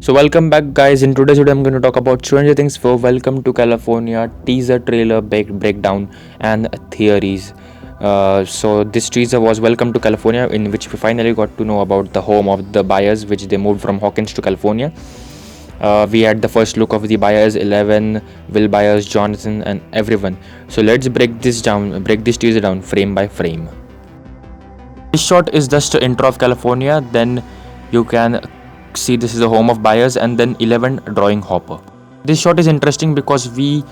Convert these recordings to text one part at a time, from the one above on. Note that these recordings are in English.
So welcome back, guys. In today's video, I'm going to talk about Stranger Things 4 Welcome to California teaser trailer breakdown and theories. So this teaser was Welcome to California, in which we finally got to know about the home of the Byers, which they moved from Hawkins to California. We had the first look of the Byers, 11, Will Byers, Jonathan, and everyone. So let's break this teaser down frame by frame. This shot is just the intro of California. Then you can see this is the home of Byers, and then 11 drawing Hopper. This shot is interesting because we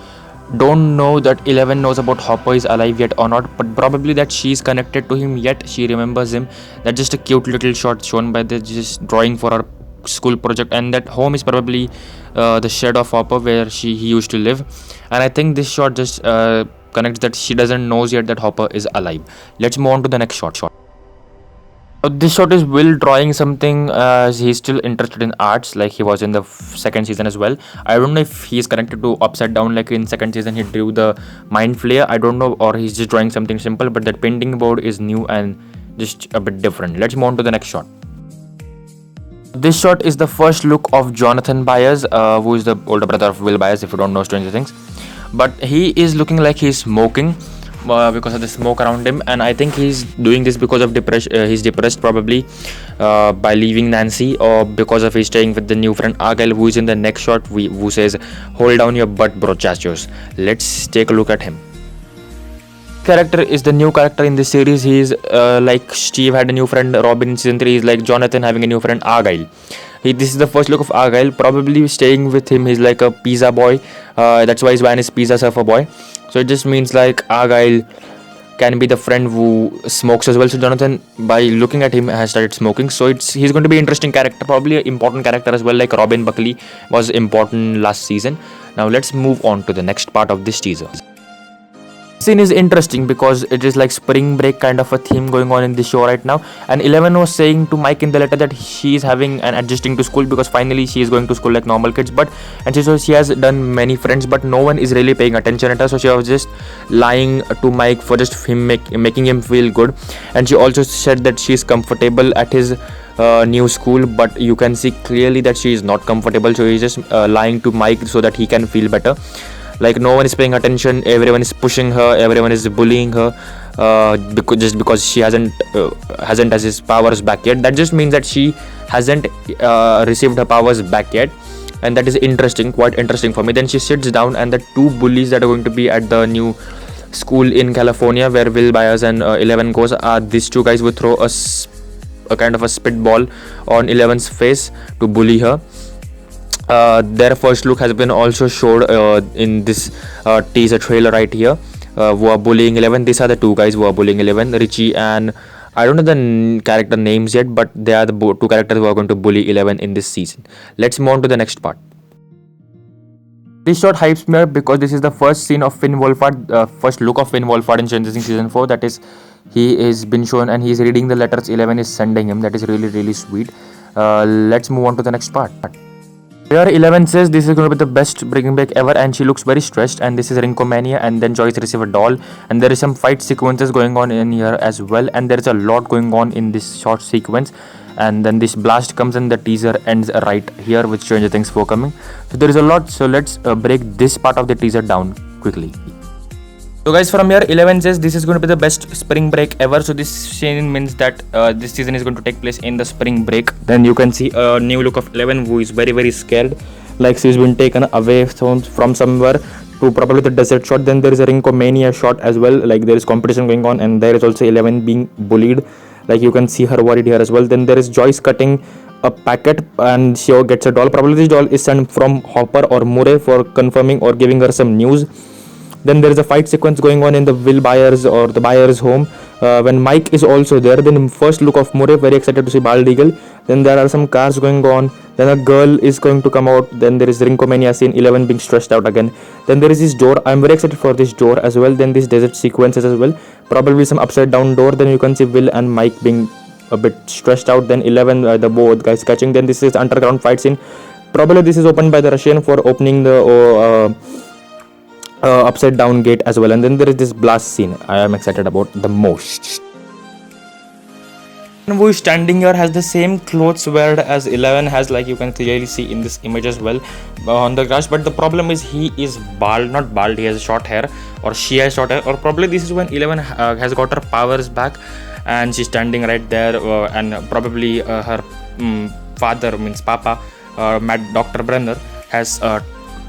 don't know that 11 knows about Hopper is alive yet or not, but probably that she is connected to him, yet she remembers him. That's just a cute little shot shown by the just drawing for our school project, and that home is probably the shed of Hopper where he used to live. And I think this shot just connects that she doesn't knows yet that Hopper is alive. Let's move on to the next shot. This shot is Will drawing something, as he's still interested in arts, like he was in the second season as well. I don't know if he's connected to Upside Down, like in second season he drew the Mind Flayer. I don't know, or he's just drawing something simple, but that painting board is new and just a bit different. Let's move on to the next shot. This shot is the first look of Jonathan Byers, who is the older brother of Will Byers, if you don't know Stranger Things. But he is looking like he's smoking. Because of the smoke around him, and I think he's doing this because of depression. He's depressed probably by leaving Nancy, or because of he's staying with the new friend Argyle, who is in the next shot, who says, "Hold down your butt, bro, chachos." Let's take a look at him. Character is the new character in this series. He's like Steve had a new friend Robin in season 3. He's like Jonathan having a new friend Argyle. This is the first look of Argyle, probably staying with him. He's like a pizza boy. That's why his van is Pizza Surfer Boy. So it just means like Argyle can be the friend who smokes as well. So Jonathan, by looking at him, has started smoking. So he's going to be an interesting character, probably an important character as well, like Robin Buckley was important last season. Now let's move on to the next part of this teaser. Scene is interesting because it is like spring break kind of a theme going on in the show right now, and 11 was saying to Mike in the letter that she is having and adjusting to school because finally she is going to school like normal kids, and she has done many friends, but no one is really paying attention at her. So she was just lying to Mike for just him making him feel good. And she also said that she is comfortable at his new school, but you can see clearly that she is not comfortable. So he's just lying to Mike so that he can feel better. Like no one is paying attention, everyone is pushing her, everyone is bullying her because she hasn't has his powers back yet. That just means that she hasn't received her powers back yet, and that is interesting, quite interesting for me. Then she sits down, and the two bullies that are going to be at the new school in California where Will Byers and 11 goes are these two guys who throw a kind of a spitball on 11's face to bully her. Their first look has been also showed in this teaser trailer right here, who are bullying 11. These are the two guys who are bullying 11, Richie and I don't know the character names yet, but they are the two characters who are going to bully 11 in this season. Let's move on to the next part. This shot hypes me up because this is the first scene of Finn Wolfhard, first look of Finn Wolfhard in Stranger Things season 4. That is, he is been shown and he is reading the letters 11 is sending him. That is really, really sweet. Let's move on to the next part. Here 11 says this is going to be the best bringing back ever, and she looks very stressed, and this is Rinkomania, and then Joyce receives a doll, and there is some fight sequences going on in here as well, and there is a lot going on in this short sequence. And then this blast comes and the teaser ends right here with Stranger Things 4 coming. So there is a lot, so let's break this part of the teaser down quickly. So guys, from here 11 says this is going to be the best spring break ever. So this scene means that this season is going to take place in the spring break. Then you can see a new look of 11 who is very, very scared, like she's been taken away from somewhere to probably the desert shot. Then there is a Rinkomania shot as well, like there is competition going on, and there is also 11 being bullied, like you can see her worried here as well. Then there is Joyce cutting a packet and she gets a doll. Probably this doll is sent from Hopper or Murray for confirming or giving her some news. Then there is a fight sequence going on in the Will Byers or the Byers home when Mike is also there. Then first look of Murray, very excited to see Bald Eagle. Then there are some cars going on. Then a girl is going to come out. Then there is Rinkomania scene, 11 being stressed out again. Then there is this door. I'm very excited for this door as well. Then this desert sequences as well. Probably some upside down door. Then you can see Will and Mike being a bit stressed out. Then 11, the both guys catching. Then this is underground fight scene. Probably this is opened by the Russian for opening the upside down gate as well. And then there is this blast scene I am excited about the most. who is standing here has the same clothes wear as 11 has, like you can clearly see in this image as well, on the grass. But the problem is he is bald, not bald, he has short hair, or she has short hair, or probably this is when 11 has got her powers back and she's standing right there, and probably her father, means papa, Dr. Brenner, has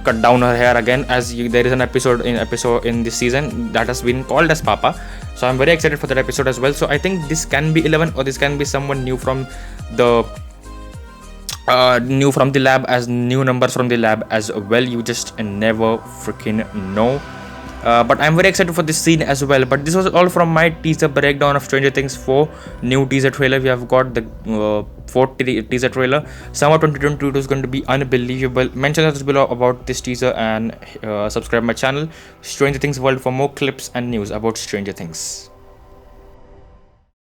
cut down her hair again, as there is an episode in this season that has been called as Papa. So I'm very excited for that episode as well. So I think this can be 11, or this can be someone new from the lab, as new numbers from the lab as well. You just never freaking know. But I'm very excited for this scene as well. But this was all from my teaser breakdown of Stranger Things 4 new teaser trailer. We have got the fourth teaser trailer. Summer 2022 is going to be unbelievable. Mention us below about this teaser and subscribe my channel Stranger Things World for more clips and news about Stranger Things.